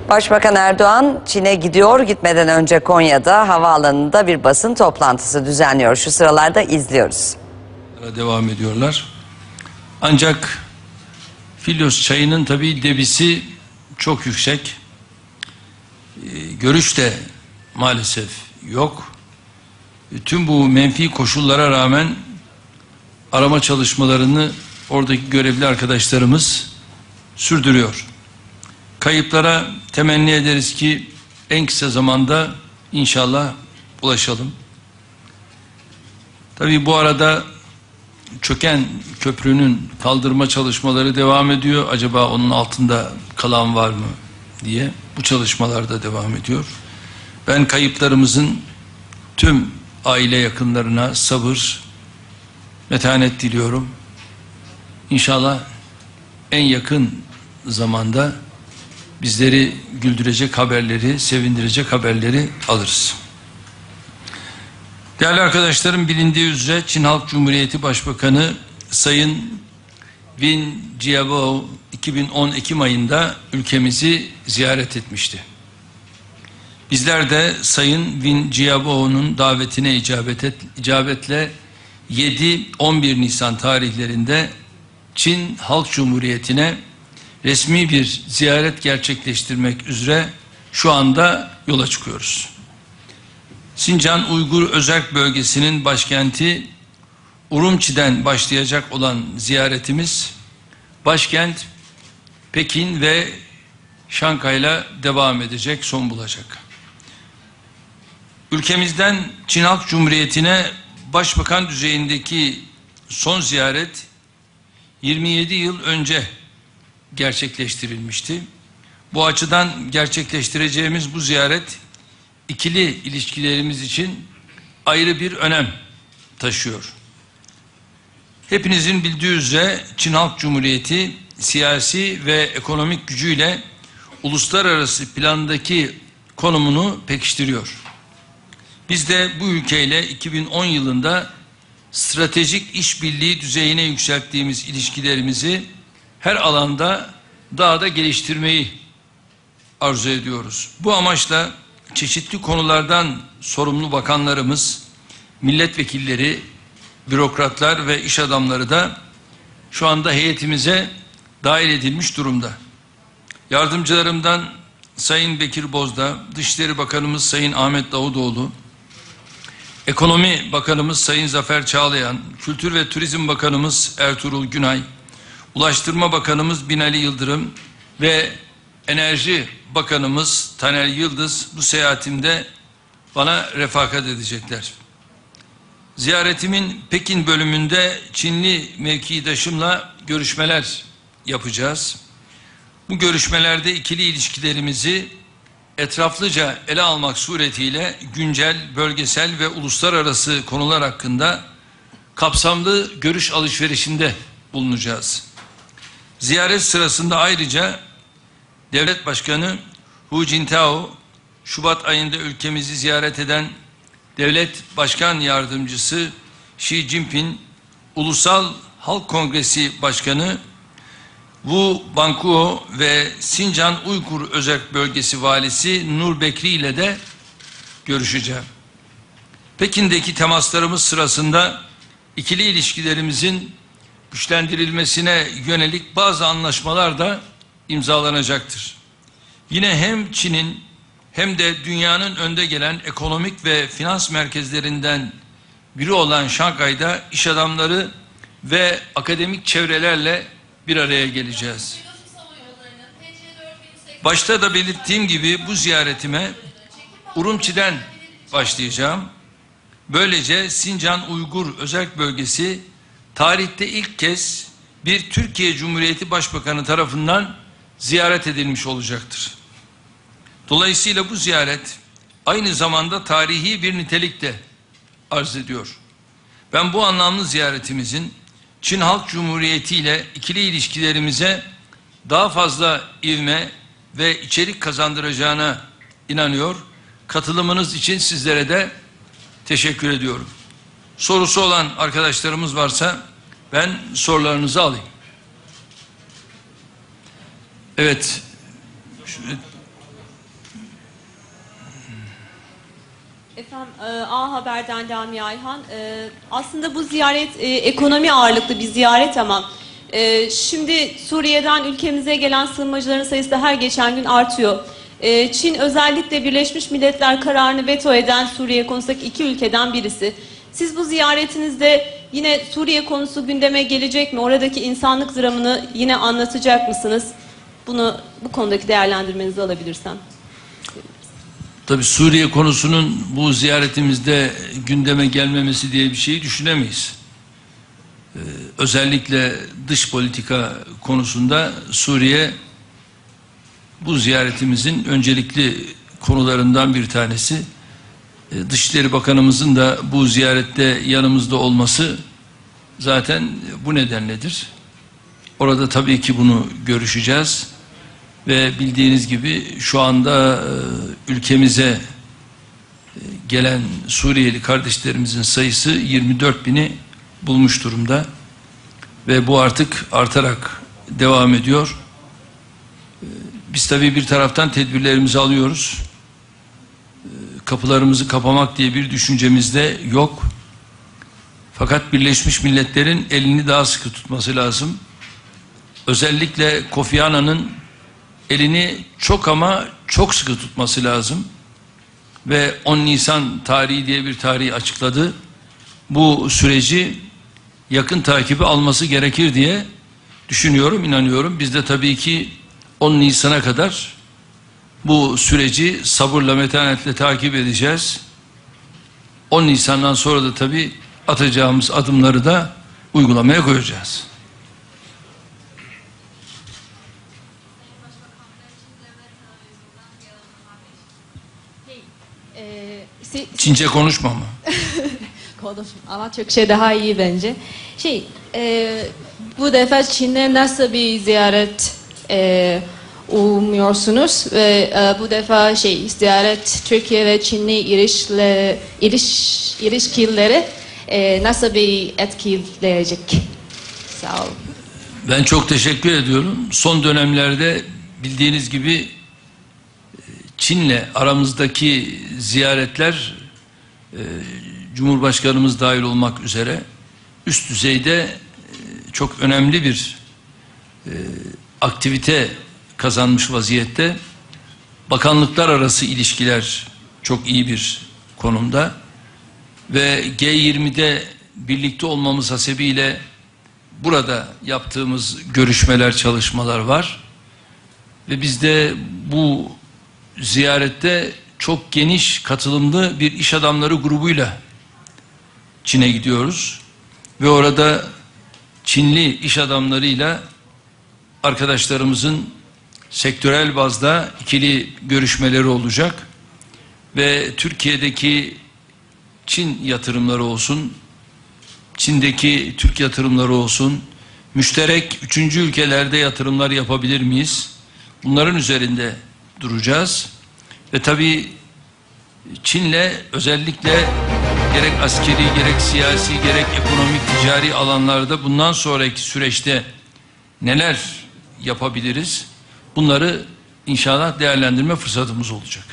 Başbakan Erdoğan Çin'e gidiyor, gitmeden önce Konya'da havaalanında bir basın toplantısı düzenliyor. Şu sıralarda izliyoruz. Devam ediyorlar. Ancak Filyos çayının tabii debisi çok yüksek. Görüş de maalesef yok. Tüm bu menfi koşullara rağmen arama çalışmalarını oradaki görevli arkadaşlarımız sürdürüyor. Kayıplara temenni ederiz ki en kısa zamanda inşallah ulaşalım. Tabii bu arada çöken köprünün kaldırma çalışmaları devam ediyor. Acaba onun altında kalan var mı diye bu çalışmalar da devam ediyor. Ben kayıplarımızın tüm aile yakınlarına sabır, metanet diliyorum. İnşallah en yakın zamanda bizleri güldürecek haberleri, sevindirecek haberleri alırız. Değerli arkadaşlarım, bilindiği üzere Çin Halk Cumhuriyeti Başbakanı Sayın Wen Jiabao 2010 Ekim ayında ülkemizi ziyaret etmişti. Bizler de Sayın Wen Jiabao'nun davetine icabetle 7-11 Nisan tarihlerinde Çin Halk Cumhuriyeti'ne resmi bir ziyaret gerçekleştirmek üzere şu anda yola çıkıyoruz. Sincan Uygur Özerk Bölgesi'nin başkenti Urumçi'den başlayacak olan ziyaretimiz başkent Pekin ve Şanghay'la devam edecek, son bulacak. Ülkemizden Çin Halk Cumhuriyeti'ne başbakan düzeyindeki son ziyaret 27 yıl önce gerçekleştirilmişti. Bu açıdan gerçekleştireceğimiz bu ziyaret ikili ilişkilerimiz için ayrı bir önem taşıyor. Hepinizin bildiği üzere Çin Halk Cumhuriyeti siyasi ve ekonomik gücüyle uluslararası plandaki konumunu pekiştiriyor. Biz de bu ülkeyle 2010 yılında stratejik işbirliği düzeyine yükselttiğimiz ilişkilerimizi her alanda daha da geliştirmeyi arzu ediyoruz. Bu amaçla çeşitli konulardan sorumlu bakanlarımız, milletvekilleri, bürokratlar ve iş adamları da şu anda heyetimize dahil edilmiş durumda. Yardımcılarımdan Sayın Bekir Bozdağ, Dışişleri Bakanımız Sayın Ahmet Davutoğlu, Ekonomi Bakanımız Sayın Zafer Çağlayan, Kültür ve Turizm Bakanımız Ertuğrul Günay, Ulaştırma Bakanımız Binali Yıldırım ve Enerji Bakanımız Taner Yıldız bu seyahatimde bana refakat edecekler. Ziyaretimin Pekin bölümünde Çinli mevkidaşımla görüşmeler yapacağız. Bu görüşmelerde ikili ilişkilerimizi etraflıca ele almak suretiyle güncel, bölgesel ve uluslararası konular hakkında kapsamlı görüş alışverişinde bulunacağız. Ziyaret sırasında ayrıca Devlet Başkanı Hu Jintao, Şubat ayında ülkemizi ziyaret eden Devlet Başkan Yardımcısı Xi Jinping, Ulusal Halk Kongresi Başkanı Wu Bankuo ve Sincan Uygur Özerk Bölgesi Valisi Nur Bekri ile de görüşeceğim. Pekin'deki temaslarımız sırasında ikili ilişkilerimizin güçlendirilmesine yönelik bazı anlaşmalar da imzalanacaktır. Yine hem Çin'in hem de dünyanın önde gelen ekonomik ve finans merkezlerinden biri olan Şanghay'da iş adamları ve akademik çevrelerle bir araya geleceğiz. Başta da belirttiğim gibi bu ziyaretime Urumçi'den başlayacağım. Böylece Sincan Uygur Özerk Bölgesi tarihte ilk kez bir Türkiye Cumhuriyeti Başbakanı tarafından ziyaret edilmiş olacaktır. Dolayısıyla bu ziyaret aynı zamanda tarihi bir nitelik de arz ediyor. Ben bu anlamlı ziyaretimizin Çin Halk Cumhuriyeti ile ikili ilişkilerimize daha fazla ivme ve içerik kazandıracağına inanıyor. Katılımınız için sizlere de teşekkür ediyorum. Sorusu olan arkadaşlarımız varsa ben sorularınızı alayım. Evet. Efendim, A Haber'den Lamia Ayhan. Aslında bu ziyaret ekonomi ağırlıklı bir ziyaret ama şimdi Suriye'den ülkemize gelen sığınmacıların sayısı da her geçen gün artıyor. Çin özellikle Birleşmiş Milletler kararını veto eden Suriye konusundaki 2 ülkeden birisi. Siz bu ziyaretinizde yine Suriye konusu gündeme gelecek mi? Oradaki insanlık dramını yine anlatacak mısınız? Bu konudaki değerlendirmenizi alabilirsem. Tabii Suriye konusunun bu ziyaretimizde gündeme gelmemesi diye bir şeyi düşünemeyiz. Özellikle dış politika konusunda Suriye bu ziyaretimizin öncelikli konularından bir tanesi. Dışişleri Bakanımızın da bu ziyarette yanımızda olması zaten bu nedenledir. Orada tabii ki bunu görüşeceğiz. Ve bildiğiniz gibi şu anda ülkemize gelen Suriyeli kardeşlerimizin sayısı 24.000'i bulmuş durumda. Ve bu artık artarak devam ediyor. Biz tabii bir taraftan tedbirlerimizi alıyoruz. Kapılarımızı kapamak diye bir düşüncemiz de yok. Fakat Birleşmiş Milletler'in elini daha sıkı tutması lazım. Özellikle Kofi Annan'ın elini çok ama çok sıkı tutması lazım. Ve 10 Nisan tarihi diye bir tarihi açıkladı. Bu süreci yakın takibi alması gerekir diye düşünüyorum, inanıyorum. Biz de tabii ki 10 Nisan'a kadar bu süreci sabırla, metanetle takip edeceğiz. 10 Nisan'dan sonra da tabii atacağımız adımları da uygulamaya koyacağız. Çince konuşma mı? Konuş ama Türkçe daha iyi bence. Bu defa Çin'e nasıl bir ziyaret umuyorsunuz ve bu defa ziyaret Türkiye ve Çinli ilişkileri nasıl bir etkileyecek? Sağ olun. Ben çok teşekkür ediyorum. Son dönemlerde bildiğiniz gibi Çin'le aramızdaki ziyaretler Cumhurbaşkanımız dahil olmak üzere üst düzeyde çok önemli bir aktivite kazanmış vaziyette. Bakanlıklar arası ilişkiler çok iyi bir konumda ve G20'de birlikte olmamız hasebiyle burada yaptığımız görüşmeler, çalışmalar var ve biz de bu ziyarette çok geniş katılımlı bir iş adamları grubuyla Çin'e gidiyoruz ve orada Çinli iş adamlarıyla arkadaşlarımızın sektörel bazda ikili görüşmeleri olacak ve Türkiye'deki Çin yatırımları olsun, Çin'deki Türk yatırımları olsun, müşterek 3. ülkelerde yatırımlar yapabilir miyiz? Bunların üzerinde duracağız ve tabii Çin'le özellikle gerek askeri, gerek siyasi, gerek ekonomik, ticari alanlarda bundan sonraki süreçte neler yapabiliriz? Bunları inşallah değerlendirme fırsatımız olacak.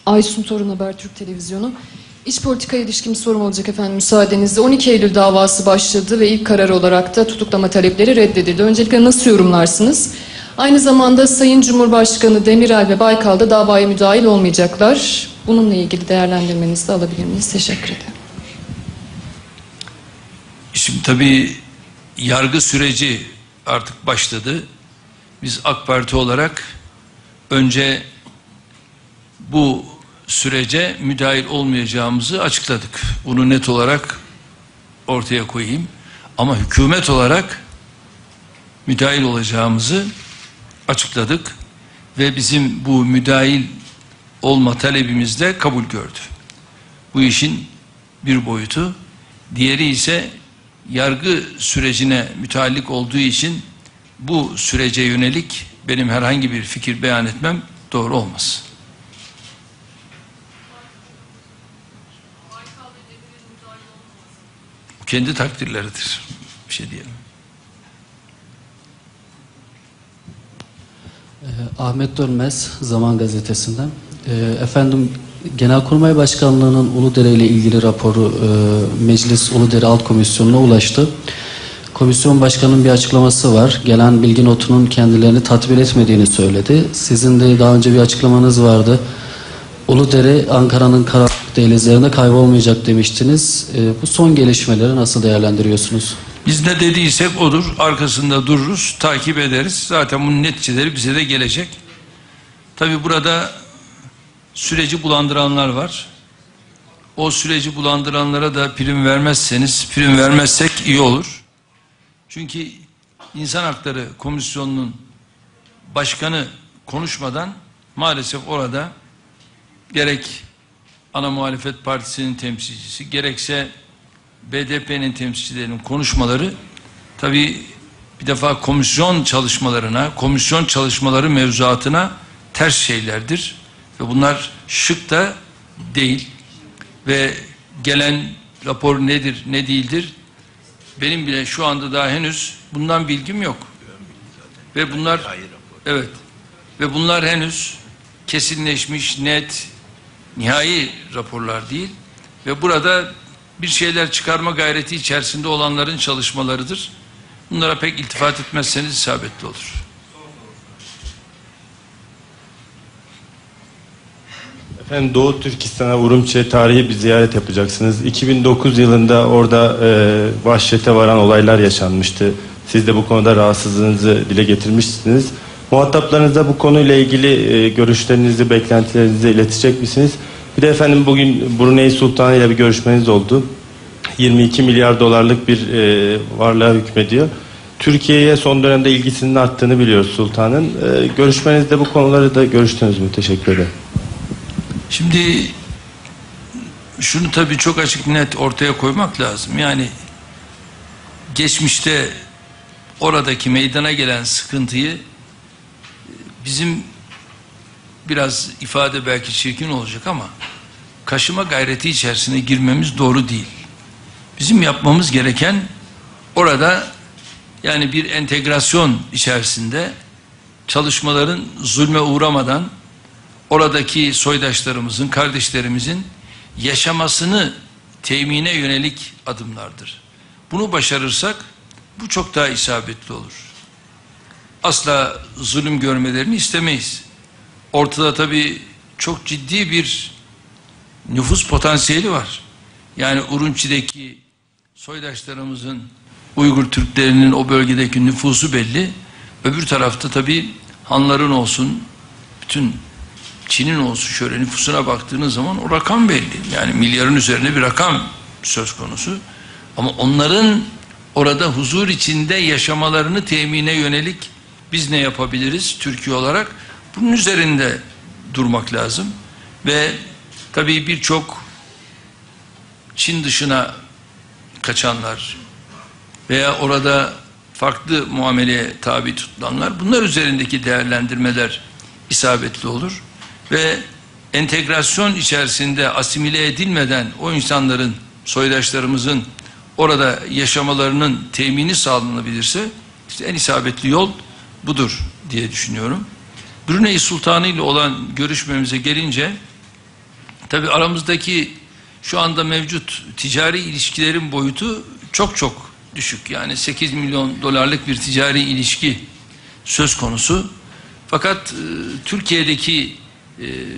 Aysun Torun Habertürk Televizyonu. İç politikaya ilişkin bir sorum olacak efendim müsaadenizle. 12 Eylül davası başladı ve ilk karar olarak da tutuklama talepleri reddedildi. Öncelikle nasıl yorumlarsınız? Aynı zamanda Sayın Cumhurbaşkanı Demirel ve Baykal da davaya müdahil olmayacaklar. Bununla ilgili değerlendirmenizi de alabilir miyiz? Teşekkür ederim. Şimdi tabii yargı süreci artık başladı. Biz AK Parti olarak önce bu sürece müdahil olmayacağımızı açıkladık. Bunu net olarak ortaya koyayım. Ama hükümet olarak müdahil olacağımızı açıkladık ve bizim bu müdahil olma talebimiz de kabul gördü. Bu işin bir boyutu. Diğeri ise yargı sürecine müteallik olduğu için bu sürece yönelik benim herhangi bir fikir beyan etmem doğru olmaz. Kendi takdirleridir. Bir şey diyelim. Ahmet Dönmez, Zaman Gazetesi'nden. Efendim, Genelkurmay Başkanlığı'nın Uludere ile ilgili raporu Meclis Uludere Alt Komisyonu'na ulaştı. Komisyon Başkanı'nın bir açıklaması var. Gelen bilgi notunun kendilerini tatmin etmediğini söyledi. Sizin de daha önce bir açıklamanız vardı. Uludere, Ankara'nın karanlık dehlizlerinde kaybolmayacak demiştiniz. Bu son gelişmeleri nasıl değerlendiriyorsunuz? Biz ne dediysek odur. Arkasında dururuz, takip ederiz. Zaten bunun neticeleri bize de gelecek. Tabii burada süreci bulandıranlar var. O süreci bulandıranlara da prim vermezseniz, prim vermezsek iyi olur. Çünkü İnsan Hakları Komisyonu'nun başkanı konuşmadan maalesef orada gerek ana muhalefet partisinin temsilcisi, gerekse BDP'nin temsilcilerinin konuşmaları tabii bir defa komisyon çalışmalarına, komisyon çalışmaları mevzuatına ters şeylerdir. Ve bunlar şık da değil. Ve gelen rapor nedir, ne değildir? Benim bile şu anda daha henüz bundan bilgim yok. Ve bunlar, evet, ve bunlar henüz kesinleşmiş, net, nihai raporlar değil. Ve burada bir şeyler çıkarma gayreti içerisinde olanların çalışmalarıdır. Bunlara pek iltifat etmezseniz isabetli olur. Efendim, Doğu Türkistan'a, Urumçi'ye tarihi bir ziyaret yapacaksınız. 2009 yılında orada vahşete varan olaylar yaşanmıştı. Siz de bu konuda rahatsızlığınızı dile getirmişsiniz. Muhataplarınıza bu konuyla ilgili görüşlerinizi, beklentilerinizi iletecek misiniz? Bir de efendim, bugün Brunei Sultanı ile bir görüşmeniz oldu. 22 milyar dolarlık bir varlığa hükmediyor. Türkiye'ye son dönemde ilgisinin arttığını biliyoruz sultanın. Görüşmenizde bu konuları da görüştünüz mü? Teşekkür ederim. Şimdi şunu tabii çok açık net ortaya koymak lazım. Yani geçmişte oradaki meydana gelen sıkıntıyı bizim biraz ifade belki çirkin olacak ama kaşıma gayreti içerisine girmemiz doğru değil. Bizim yapmamız gereken orada yani bir entegrasyon içerisinde çalışmaların zulme uğramadan oradaki soydaşlarımızın, kardeşlerimizin yaşamasını temine yönelik adımlardır. Bunu başarırsak bu çok daha isabetli olur. Asla zulüm görmelerini istemeyiz. Ortada tabii çok ciddi bir nüfus potansiyeli var. Yani Urumçi'deki soydaşlarımızın, Uygur Türklerinin o bölgedeki nüfusu belli. Öbür tarafta tabii Hanların olsun, bütün Çin'in olsun, şöyle nüfusuna baktığınız zaman o rakam belli. Yani milyarın üzerinde bir rakam söz konusu. Ama onların orada huzur içinde yaşamalarını temine yönelik biz ne yapabiliriz Türkiye olarak? Bunun üzerinde durmak lazım. Ve tabii birçok Çin dışına kaçanlar veya orada farklı muameleye tabi tutulanlar, bunlar üzerindeki değerlendirmeler isabetli olur. Ve entegrasyon içerisinde asimile edilmeden o insanların, soydaşlarımızın orada yaşamalarının temini sağlanabilirse işte en isabetli yol budur diye düşünüyorum. Brunei Sultanı ile olan görüşmemize gelince tabii aramızdaki şu anda mevcut ticari ilişkilerin boyutu çok çok düşük. Yani 8 milyon dolarlık bir ticari ilişki söz konusu. Fakat Türkiye'deki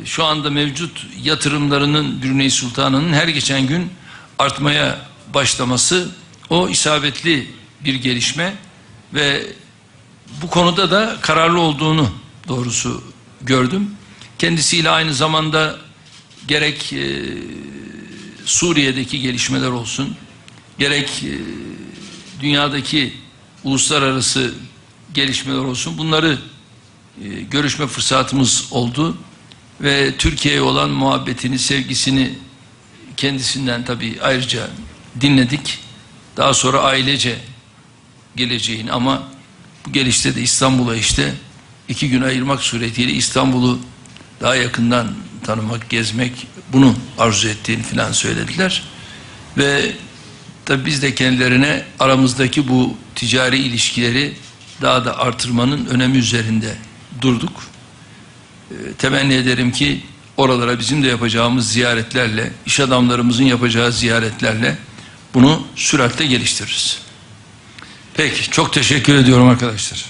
şu anda mevcut yatırımlarının Brunei Sultanı'nın her geçen gün artmaya başlaması o isabetli bir gelişme ve bu konuda da kararlı olduğunu doğrusu gördüm. Kendisiyle aynı zamanda gerek Suriye'deki gelişmeler olsun, gerek dünyadaki uluslararası gelişmeler olsun, bunları görüşme fırsatımız oldu ve Türkiye'ye olan muhabbetini, sevgisini kendisinden tabii ayrıca dinledik. Daha sonra ailece geleceğini, ama bu gelişte de İstanbul'a işte 2 gün ayırmak suretiyle İstanbul'u daha yakından tanımak, gezmek, bunu arzu ettiğini filan söylediler. Ve tabii biz de kendilerine aramızdaki bu ticari ilişkileri daha da artırmanın önemi üzerinde durduk. Temenni ederim ki oralara bizim de yapacağımız ziyaretlerle, iş adamlarımızın yapacağı ziyaretlerle bunu süratle geliştiririz. Peki, çok teşekkür ediyorum arkadaşlar.